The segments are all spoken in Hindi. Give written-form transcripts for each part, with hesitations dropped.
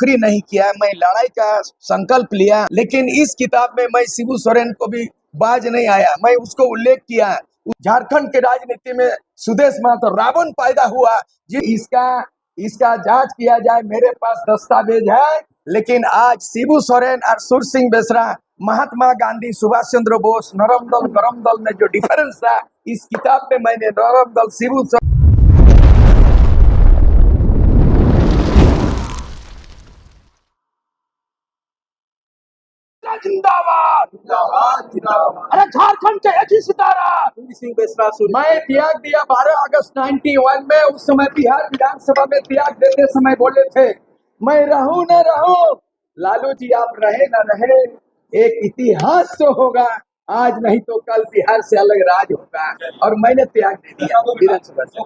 नौकरी नहीं किया, मैं लड़ाई का संकल्प लिया, लेकिन इस किताब में मैं शिबू सोरेन को भी बाज नहीं आया। मैं उसको उल्लेख किया, झारखंड के राजनीति में सुदेश महतो रावण पैदा हुआ जी, इसका जांच किया जाए, मेरे पास दस्तावेज है। लेकिन आज शिबू सोरेन और सुर सिंह बेसरा, महात्मा गांधी, सुभाष चंद्र बोस, नरम दल गरम दल में जो डिफरेंस था, इस किताब में मैंने नरम दल शिबू जिंदाबाद जिंदाबाद। अरे झारखंड के एक ही सितारा सिंह बेसरा। मैं त्याग दिया 12 अगस्त 91 में, उस समय बिहार विधानसभा में त्याग देते समय बोले थे, मैं रहूं न रहूं, लालू जी आप रहे न रहे, एक इतिहास तो होगा, आज नहीं तो कल बिहार से अलग राज होगा। और मैंने त्याग दे दिया विधानसभा से।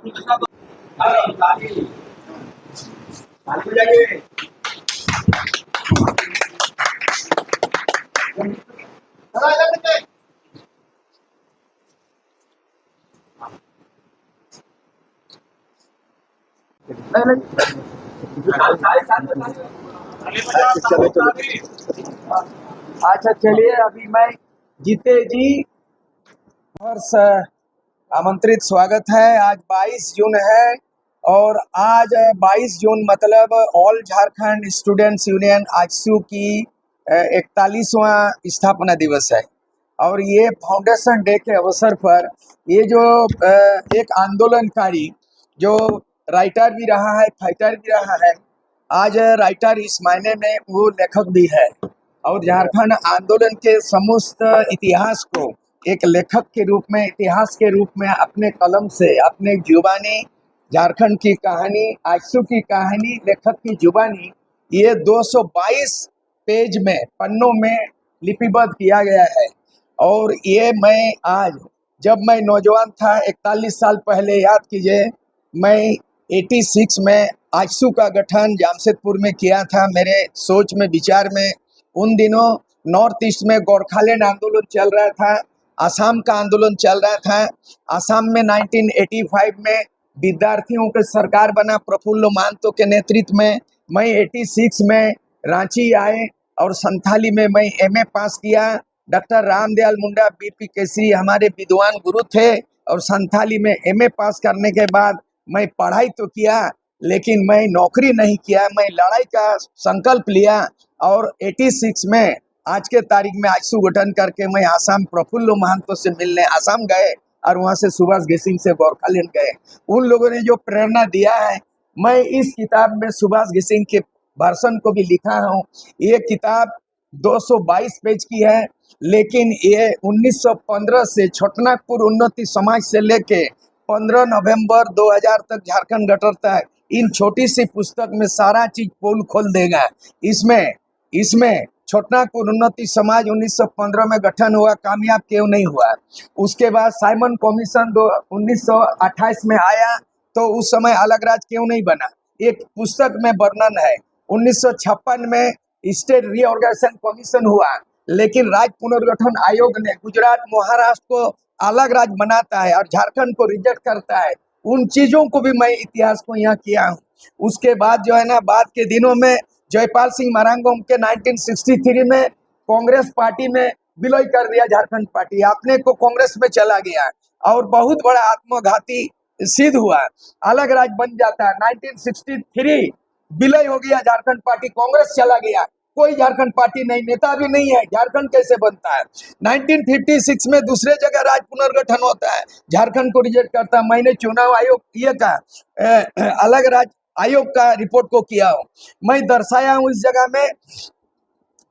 अच्छा चलिए, अभी मैं जीते जी हर्ष आमंत्रित स्वागत है। आज 22 जून है और आज 22 जून मतलब all Jharkhand students union AJSU की 41वां स्थापना दिवस है। और ये फाउंडेशन डे के अवसर पर ये जो एक आंदोलनकारी जो राइटर भी रहा है, फाइटर भी रहा है, आज राइटर इस मायने में वो लेखक भी है, और झारखंड आंदोलन के समस्त इतिहास को एक लेखक के रूप में, इतिहास के रूप में अपने कलम से, अपने जुबानी, झारखंड की कहानी, आजसू की कहानी, लेखक की जुबानी, ये 222 पेज में, पन्नों में लिपिबद्ध किया गया है। और ये मैं आज, जब मैं नौजवान था 41 साल पहले, याद कीजिए, मैं 86 में आजसू का गठन जमशेदपुर में किया था। मेरे सोच में, विचार में उन दिनों नॉर्थ ईस्ट में गोरखालैंड आंदोलन चल रहा था, असम का आंदोलन चल रहा था। असम में 1985 में विद्यार्थियों के सरकार बना प्रफुल्ल महतो के नेतृत्व में। मैं 86 में रांची आए और संथाली में मैं एमए पास किया। डॉक्टर रामदयाल मुंडा, बीपी केसरी हमारे विद्वान गुरु थे, और संथाली में एमए पास करने के बाद मैं पढ़ाई तो किया, लेकिन मैं नौकरी नहीं किया। मैं लड़ाई का संकल्प लिया और 86 में आज के तारीख में आजसू गठन करके मैं आसाम प्रफुल्ल महतो से मिलने आसाम गए, और वहां से सुभाष गेसिंग से गोरखालैंड गए। उन लोगों ने जो प्रेरणा दिया है, मैं इस किताब में सुभाष गेसिंग के भाषण को भी लिखा हूँ। ये किताब 222 पेज की है, लेकिन ये 1915 से छोटनागपुर उन्नति समाज से लेके 15 नवंबर 2000 तक झारखंड गठन तक, इन छोटी सी पुस्तक में सारा चीज पोल खोल देगा। इसमें छोटनागपुर उन्नति समाज 1915 में गठन हुआ, कामयाब क्यों नहीं हुआ। उसके बाद साइमन कमीशन 1928 में आया, तो उस समय अलग राज्य क्यों नहीं बना, एक पुस्तक में वर्णन है। 1956 में स्टेट रीऑर्गेनाइजेशन कमीशन हुआ, लेकिन राज्य पुनर्गठन आयोग ने गुजरात, महाराष्ट्र को अलग राज्य बनाता है और झारखंड को रिजेक्ट करता है। उन चीजों को भी मैं इतिहास को यहाँ किया हूँ। उसके बाद जो है ना, बाद के दिनों में जयपाल सिंह मरांगोम के 1963 में कांग्रेस पार्टी में विलय कर दिया झारखंड पार्टी, अपने को कांग्रेस में चला गया और बहुत बड़ा आत्मघाती सिद्ध हुआ, अलग राज्य बन जाता है। 1963 विलय हो गया झारखंड पार्टी, कांग्रेस चला गया, कोई झारखंड पार्टी नहीं, नेता भी नहीं है, झारखंड कैसे बनता है। 1956 में दूसरे जगह राज्य पुनर्गठन होता है, झारखंड को रिजेक्ट करता है। मैंने चुनाव आयोग ये का अलग राज्य आयोग का रिपोर्ट को किया हूँ, मैं दर्शाया हूँ इस जगह में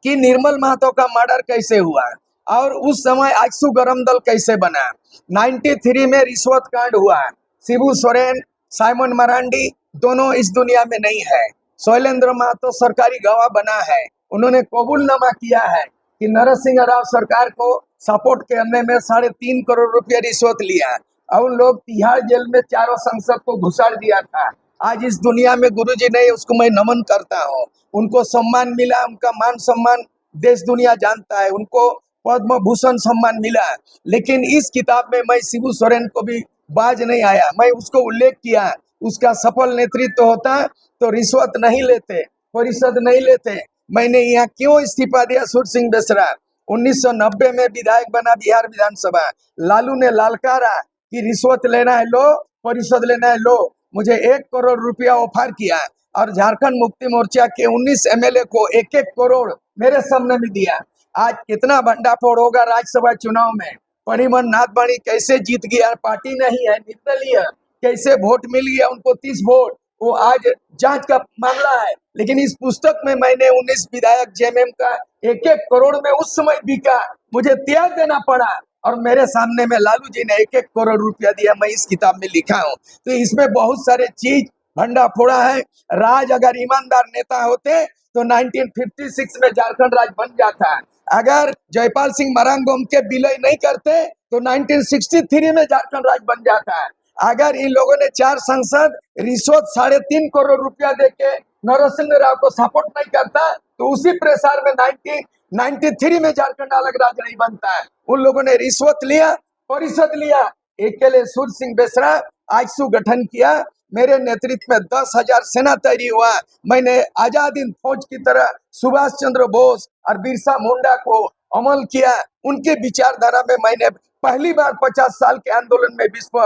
कि निर्मल महतो का मर्डर कैसे हुआ और उस समय आजसू गरम दल कैसे बना। 93 में रिश्वत कांड हुआ, शिबू सोरेन, साइमन मरांडी दोनों इस दुनिया में नहीं है। शैलेंद्र महतो सरकारी गवाह बना है, उन्होंने कबूलनामा किया है कि नरसिंह राव सरकार को सपोर्ट करने में 3.5 करोड़ रुपया रिश्वत लिया, और उन लोग तिहाड़ जेल में चारों सांसद को घुसाड़ दिया था। आज इस दुनिया में गुरुजी नहीं, उसको मैं नमन करता हूँ। उनको सम्मान मिला, उनका मान सम्मान देश दुनिया जानता है, उनको पद्म भूषण सम्मान मिला। लेकिन इस किताब में मैं शिबू सोरेन को भी बाज नहीं आया, मैं उसको उल्लेख किया, उसका सफल नेतृत्व होता तो रिश्वत नहीं लेते, परिषद नहीं लेते। मैंने यहाँ क्यों इस्तीफा दिया? सूर सिंह बेसरा 1990 में विधायक बना बिहार विधानसभा। लालू ने ललकारा कि रिश्वत लेना है लो, परिषद लेना है लो। मुझे 1 करोड़ रुपया ऑफर किया और झारखंड मुक्ति मोर्चा के 19 एमएलए को 1-1 करोड़ मेरे सामने में दिया। आज कितना भंडाफोड़ होगा राज्यसभा चुनाव में। परिमल नाथवाणी कैसे जीत गया? पार्टी नहीं है, निर्दलीय। कैसे वोट मिल गया उनको 30 वोट? वो आज जांच का मामला है। लेकिन इस पुस्तक में मैंने 19 विधायक जेएमएम का 1-1 करोड़ में उस समय बिका, मुझे त्याग देना पड़ा और मेरे सामने में लालू जी ने 1-1 करोड़ रुपया दिया। मैं इस किताब में लिखा हूँ। तो इसमें बहुत सारे चीज भंडा फोड़ा है। राज अगर ईमानदार नेता होते तो 1956 में झारखंड राज्य बन जाता। अगर जयपाल सिंह मरांगोम के विलय नहीं करते तो 1963 में झारखंड राज्य बन जाता है। अगर इन लोगों ने 4 सांसद रिश्वत 3.5 करोड़ रुपया देके नरसिंह राव को सपोर्ट नहीं करता तो उसी प्रेशर में 1993 में झारखंड अलग राज्य नहीं बनता है। उन लोगों ने रिश्वत लिया, परिषद लिया। अकेले सूर सिंह बेसरा आजसू गठन किया। मेरे नेतृत्व में 10,000 सेना तैयारी हुआ। मैंने आजाद हिंद फौज की तरह सुभाष चंद्र बोस और बिरसा मुंडा को अमल किया। उनके विचारधारा में मैंने पहली बार 50 साल के आंदोलन में विश्व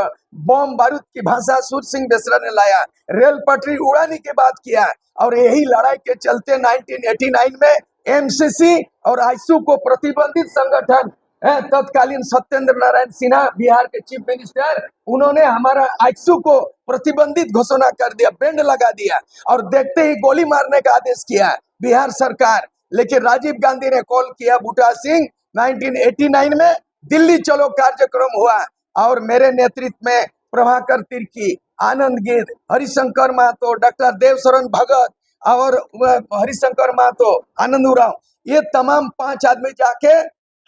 बम बारूद की भाषा सूर सिंह बेसरा ने लाया। रेल पटरी उड़ाने की बात किया और यही लड़ाई के चलते 1989 में एमसीसी और आईसू को प्रतिबंधित संगठन तत्कालीन सत्येंद्र नारायण सिन्हा बिहार के चीफ मिनिस्टर, उन्होंने हमारा आईसू को प्रतिबंधित घोषणा कर दिया, बैंड लगा दिया और देखते ही गोली मारने का आदेश किया बिहार सरकार। लेकिन राजीव गांधी ने कॉल किया, बूटा सिंह 1989 में दिल्ली चलो कार्यक्रम हुआ और मेरे नेतृत्व में प्रभाकर तिर्की, आनंद गिर, हरिशंकर महतो, डॉक्टर देवशरण भगत और हरिशंकर महतो, आनंद उरांव, ये तमाम 5 आदमी जाके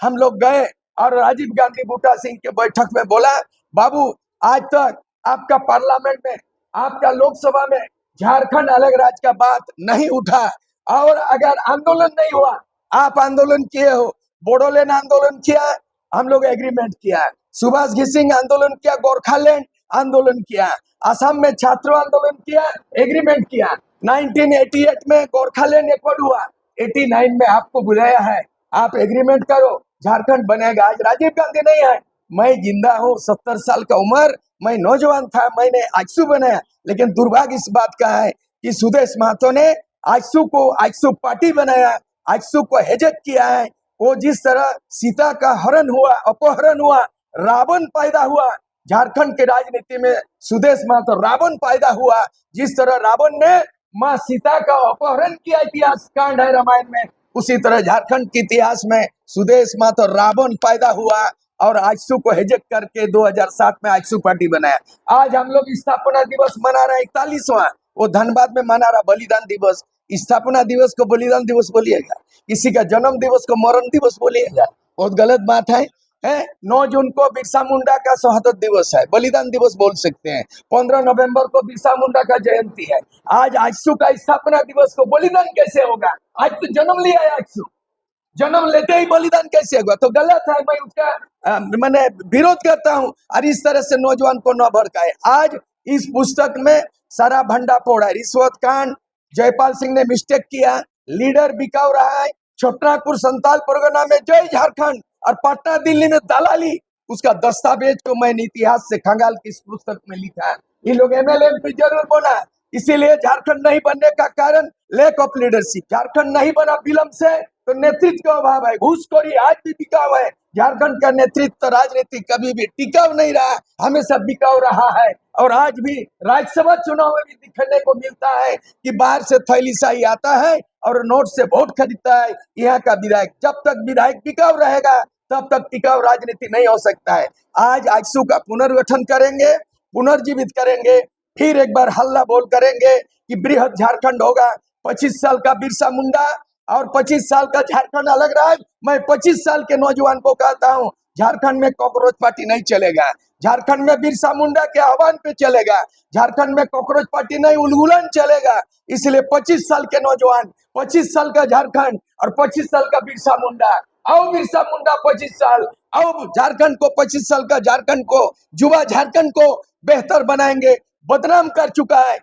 हम लोग गए और राजीव गांधी बूटा सिंह के बैठक में बोला, बाबू आज तक आपका पार्लियामेंट में, आपका लोकसभा में झारखंड अलग राज्य का बात नहीं उठा और अगर आंदोलन नहीं हुआ, आप आंदोलन किए हो, बोडोलैंड आंदोलन किया, हम लोग एग्रीमेंट किया, सुभाष घिसिंग आंदोलन किया, गोरखालैंड आंदोलन किया, असम में छात्र आंदोलन किया, एग्रीमेंट किया। 1988 में गोरखालैंड एकॉर्ड हुआ, 89 में आपको बुलाया है, आप एग्रीमेंट करो, झारखंड बनेगा। आज राजीव गांधी नहीं है, मैं जिंदा हूँ, 70 साल का उम्र, मैं नौजवान था, मैंने आजसू बनाया। लेकिन दुर्भाग्य इस बात का है कि सुदेश महतो ने आजसू को आजसू पार्टी बनाया, आजसू को हिजक किया है। वो जिस तरह सीता का हरण हुआ, अपहरण हुआ, रावण पैदा हुआ, झारखंड के राजनीति में सुदेश महतो रावण पैदा हुआ। जिस तरह रावण ने माँ सीता का अपहरण किया, इतिहास कांड है रामायण में, उसी तरह झारखंड के इतिहास में सुदेश महतो रावण पैदा हुआ और आजसू को हिजक करके 2007 में आजसू पार्टी बनाया। आज हम लोग स्थापना दिवस मना रहे हैं, 41वां, वो धनबाद में मना रहा बलिदान दिवस। स्थापना दिवस को बलिदान दिवस बोलिएगा, किसी का जन्म दिवस को मरण दिवस बोलिएगा, बहुत गलत बात है। 9 जून को बिरसा मुंडा का शहादत दिवस है, बलिदान दिवस बोल सकते हैं। 15 नवंबर को बिरसा मुंडा का जयंती है। आज आजसू का स्थापना दिवस को बलिदान कैसे होगा? आज तो जन्म लिया है आजसू, जन्म लेते ही बलिदान कैसे होगा? तो गलत है, मैं उसका मैंने विरोध करता हूँ और इस तरह से नौजवान को न भड़काए। आज इस पुस्तक में सारा भंडा फोड़ा, रिश्वत कांड, जयपाल सिंह ने मिस्टेक किया, लीडर बिकाऊ रहा है, छोटनागपुर संताल परगना में जय झारखंड और पटना दिल्ली में दलाली, उसका दस्तावेज को मैंने इतिहास से खंगाल की इस पुस्तक में लिखा है। ये लोग एमएलए पे जरूर बोला, इसीलिए झारखंड नहीं बनने का कारण लैक ऑफ लीडरशिप। झारखंड नहीं बना विलंब से तो नेतृत्व का अभाव है, घूसखोरी आज भी बिकाऊ है। झारखंड का नेतृत्व राजनीति कभी भी टिकाऊ नहीं रहा, हमेशा बिकाऊ रहा है। और आज भी राज्यसभा चुनाव में भी दिखने को मिलता है कि बाहर से थैलीशाही आता है और नोट से वोट खरीदता है यहाँ का विधायक। जब तक विधायक बिकाऊ रहेगा तब तक टिकाऊ राजनीति नहीं हो सकता है। आज आजसू का पुनर्गठन करेंगे, पुनर्जीवित करेंगे, फिर एक बार हल्ला बोल करेंगे कि बृहद झारखंड होगा। 25 साल का बिरसा मुंडा और 25 साल का झारखंड अलग राज्य। मैं 25 साल के नौजवान को कहता हूँ, झारखंड में कॉकरोच पार्टी नहीं चलेगा, झारखंड में बिरसा मुंडा के आह्वान पे चलेगा, झारखंड में कॉकरोच पार्टी नहीं, उलगुलन चलेगा। इसलिए 25 साल के नौजवान, 25 साल का झारखंड और 25 साल का बिरसा मुंडा, आओ बिरसा मुंडा 25 साल, आओ झारखंड को, 25 साल का झारखंड को, युवा झारखंड को बेहतर बनाएंगे। बदनाम कर चुका है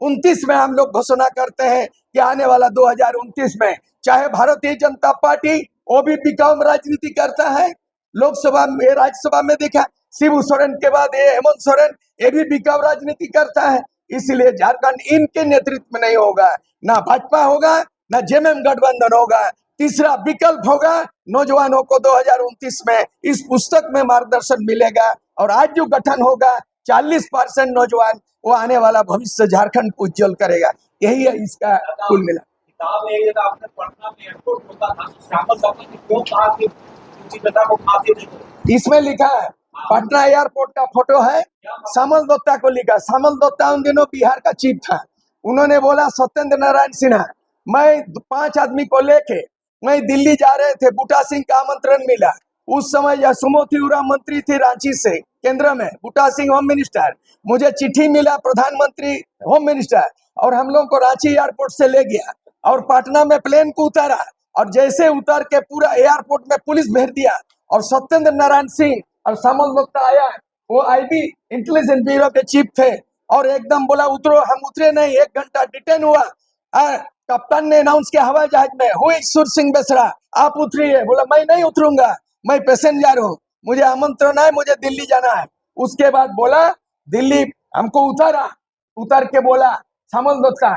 2029 में हम लोग घोषणा करते हैं कि आने वाला 2029 में चाहे भारतीय जनता पार्टी वो भी बिकाऊ राजनीति करता है, लोकसभा में राज्यसभा में देखा शिबू सोरेन के बाद ये हेमंत सोरेन ये भी बिकाऊ राजनीति करता है। इसलिए झारखंड इनके नेतृत्व में नहीं होगा, ना भाजपा होगा ना जेएमएम गठबंधन होगा। तीसरा विकल्प होगा नौजवानों को 2029 में इस पुस्तक में मार्गदर्शन मिलेगा और आज जो गठन होगा 40% नौजवान वो आने वाला भविष्य झारखंड को उज्जवल करेगा। यही है इसका कुल मिला। किताब में ये आपने पटना में एयरपोर्ट होता था श्यामल दत्ता ने क्यों कहा कि रुचिकता को फांसी दे दो? इसमें लिखा है पटना एयरपोर्ट का फोटो है, श्यामल दत्ता को लिखा। श्यामल दत्ता उन दिनों बिहार का चीफ था। उन्होंने बोला सत्येंद्र नारायण सिन्हा मैं 5 आदमी को लेके मैं दिल्ली जा रहे थे, बूटा सिंह का आमंत्रण मिला। उस समय यशोमती उरांव मंत्री थी रांची से केंद्र में, बूटा सिंह होम मिनिस्टर। मुझे चिट्ठी मिला प्रधानमंत्री होम मिनिस्टर और हम लोग को रांची एयरपोर्ट से ले गया और पटना में प्लेन को उतारा और जैसे उतर के पूरा एयरपोर्ट में पुलिस भेज दिया और सत्येंद्र नारायण सिंह और श्यामल दत्ता आया, वो आईबी इंटेलिजेंस ब्यूरो के चीफ थे और एकदम बोला उतरो। हम उतरे नहीं, 1 घंटा डिटेन हुआ। कप्तान ने अनाउंस किया हवाई जहाज में हुई सुर सिंह बेसरा आप उतरिए। बोला मैं नहीं उतरूंगा, मैं पैसेंजर हूँ, मुझे आमंत्रण है, मुझे दिल्ली जाना है। उसके बाद बोला दिल्ली हमको उतारा, उतर के बोला श्यामल दत्ता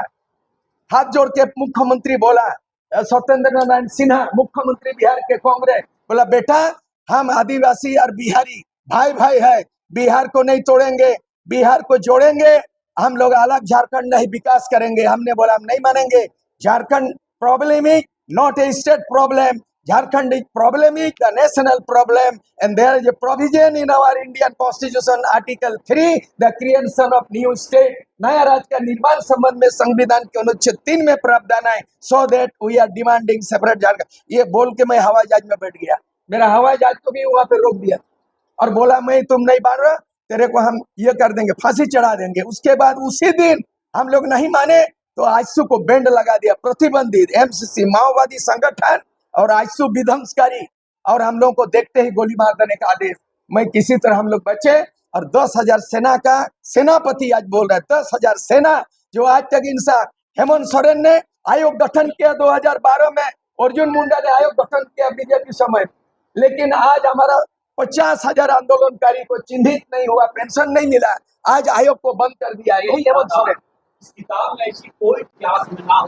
हाथ जोड़ के मुख्यमंत्री बोला सत्येंद्र नारायण सिन्हा मुख्यमंत्री बिहार के कांग्रेस, बोला बेटा हम आदिवासी और बिहारी भाई भाई है, बिहार को नहीं तोड़ेंगे, बिहार को जोड़ेंगे, हम लोग अलग झारखंड नहीं विकास करेंगे। हमने बोला हम नहीं मानेंगे। Jharkhand problem is not a state problem, Jharkhand is problem is the national problem and there is a provision in our Indian constitution article 3 the creation of new state, नया राज्य का निर्माण संबंध में संविधान के अनुच्छेद 3 में प्रावधान है, so that we are demanding separate Jharkhand. ये बोल के मैं हवाई जहाज में बैठ गया, मेरा हवाई जहाज को भी वहां पे रोक दिया और बोला मैं तुम नहीं मान रहा, तेरे को हम ये कर देंगे, फांसी चढ़ा देंगे। उसके बाद उसी दिन हम लोग नहीं माने तो आजसू को बैंड लगा दिया, प्रतिबंधित एमसीसी माओवादी संगठन और आजसू विध्वंसकारी, और हम लोग को देखते ही गोली मार देने का आदेश। मैं किसी तरह हम लोग बचे और 10,000 सेना का सेनापति आज बोल रहा है, 10,000 सेना जो आज तक इंसान। हेमंत सोरेन ने आयोग गठन किया 2012 में, अर्जुन मुंडा ने आयोग गठन किया बीजेपी समय, लेकिन आज हमारा 50,000 आंदोलनकारी को चिन्हित नहीं हुआ, पेंशन नहीं मिला, आज आयोग को बंद कर दिया। यही हेमंत सोरेन। इस किताब में ऐसी कोई इतिहास में ना हो,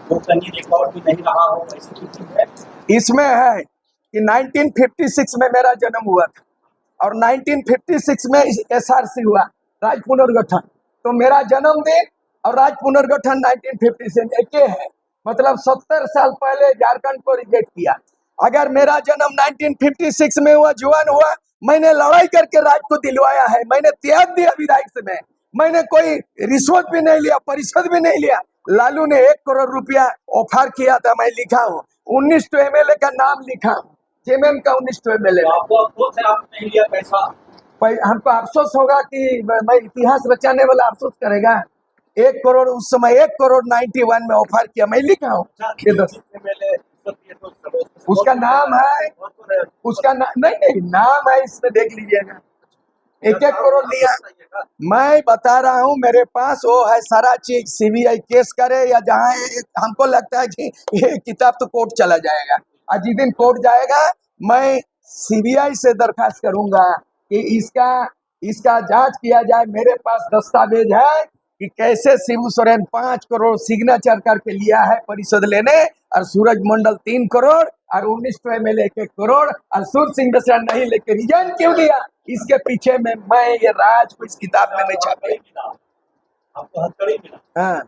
वो कहीं रिकॉर्ड भी नहीं रहा हो, ऐसी कुछ चीज है? इसमें है कि 1956 में मेरा जन्म हुआ था और 1956 में एसआरसी हुआ, राज्य पुनर्गठन। तो मेरा जन्मदिन और राज्य पुनर्गठन 1956 एक है, मतलब 70 साल पहले झारखंड को रिजेक्ट किया। अगर मेरा जन्म 1956 में हुआ, जवान हुआ, मैंने लड़ाई करके राज्य को दिलवाया है, मैंने त्याग दिया विधायक से, मैंने कोई रिश्वत भी नहीं लिया, परिषद भी नहीं लिया। लालू ने 1 करोड़ रुपया ऑफर किया था, मैं लिखा हूँ, 19 एमएलए का नाम लिखा हूँ, जेएमएम का 19 एमएलए। आपको अफसोस है आपने नहीं लिया पैसा? हमको अफसोस होगा कि मैं इतिहास बचाने वाला अफसोस करेगा। 1 करोड़ उस समय 1 करोड़ 91 में ऑफर किया, मैं लिखा हूँ। उसका नाम है, उसका नहीं नाम है, इसमें देख लीजिएगा। 1-1 करोड़ लिया। मैं बता रहा हूँ मेरे पास वो है सारा चीज, सीबीआई केस करे या जहाँ हमको लगता है कि ये किताब तो कोर्ट चला जाएगा, और जिस दिन कोर्ट जाएगा मैं सीबीआई से दरखास्त करूंगा कि इसका जांच किया जाए। मेरे पास दस्तावेज है कि कैसे शिबू सोरेन 5 करोड़ सिग्नेचर करके लिया है परिषद लेने, और सूरज मंडल 3 करोड़ और 19 एमएलए 1 करोड़, और सुर सिंह बेसरा नहीं लेके रिजाइन क्यों दिया, इसके पीछे में मैं ये राज को इस किताब में मैं छापे। आपको हथकड़ी मिला? हाँ,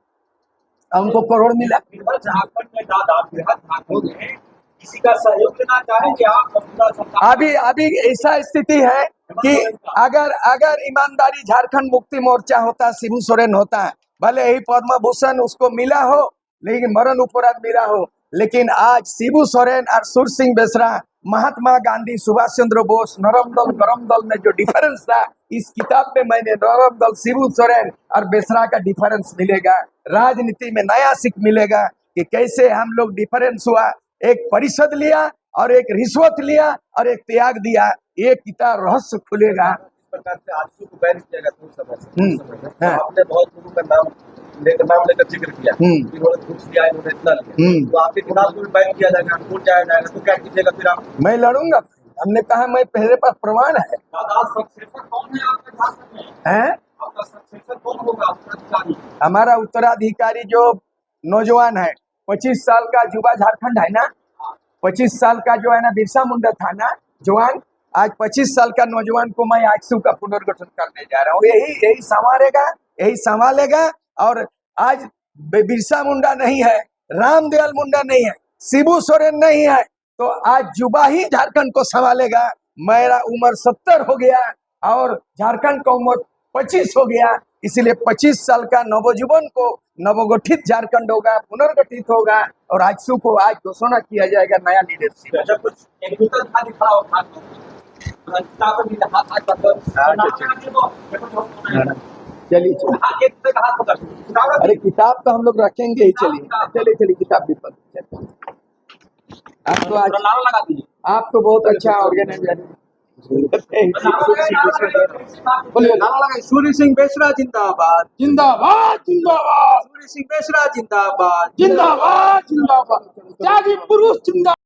हमको करोड़ मिला। झारखंड में झारखंड में किसी का सहयोग लेना चाहे कि आप अभी ऐसा स्थिति है कि अगर ईमानदारी झारखंड मुक्ति मोर्चा होता, शिबू सोरेन होता, भले ही पद्म भूषण उसको मिला हो, लेकिन मरण उपरांत मिला हो, लेकिन आज शिबू सोरेन और सुर सिंह बेसरा, महात्मा गांधी, सुभाष चंद्र बोस, नरम दल गरम दल में जो डिफरेंस था, इस किताब में मैंने नरम दल शिबू सोरेन और बेसरा का डिफरेंस मिलेगा। राजनीति में नया सीख मिलेगा कि कैसे हम लोग डिफरेंस हुआ, एक परिषद लिया और एक रिश्वत लिया और एक त्याग दिया। ये किताब रहस्य खुलेगा। प्रकार से आजसू को बैन किया गया कुछ समय से। आपने बहुत लोगों का नाम लेकर नाम लेकर जिक्र किया हम्म। इन्होंने घूस लिया, इन्होंने इतना लिया, तो आपके खिलाफ कोई बैन किया जाएगा, कोर्ट जाया जाएगा, तो क्या कीजिएगा फिर आप? मैं लड़ूंगा। हमने कहा मैं मेरे पास प्रमाण है। दादा सक्सेसर कौन है आपके झारखंड में? हैं? आपका सक्सेसर कौन होगा उत्तराधिकारी? हमारा उत्तराधिकारी जो नौजवान है, 25 साल का युवा झारखंड है ना, 25 साल का जो है ना बिरसा मुंडा था ना जवान, आज 25 साल का नौजवान को मैं आजसू का पुनर्गठन करने जा रहा हूँ। यही संवारेगा, यही संभालेगा। और आज बिरसा मुंडा नहीं है, रामदयाल मुंडा नहीं है, शिबू सोरेन नहीं है, तो आज युवा ही झारखंड को संभालेगा। मेरा उम्र 70 हो गया और झारखंड का उम्र 25 हो गया, इसलिए 25 साल का नवजुवन को नवगठित झारखंड होगा, पुनर्गठित होगा और आजसू को आज घोषणा किया जाएगा नया लीडरशिप। जब कुछ एक दूसरा था दिखा और था किताब में हाथ हाथ पकड़ चलिए चलिए, एक दूसरे का हाथ पकड़ अरे किताब तो हम लोग रखेंगे ही। चलिए चलिए चलिए, किताब भी पढ़। आप तो आज नारा लगा दीजिए। आप तो बहुत अच्छा ऑर्गेनाइजर है। बोलिए नारा लगा। सूर्य सिंह बेसरा जिंदाबाद, जिंदाबाद जिंदाबाद सूर्य सिंह बेसरा जिंदाबाद, जिंदाबाद जिंदाबाद, त्यागी पुरुष जिंदाबाद।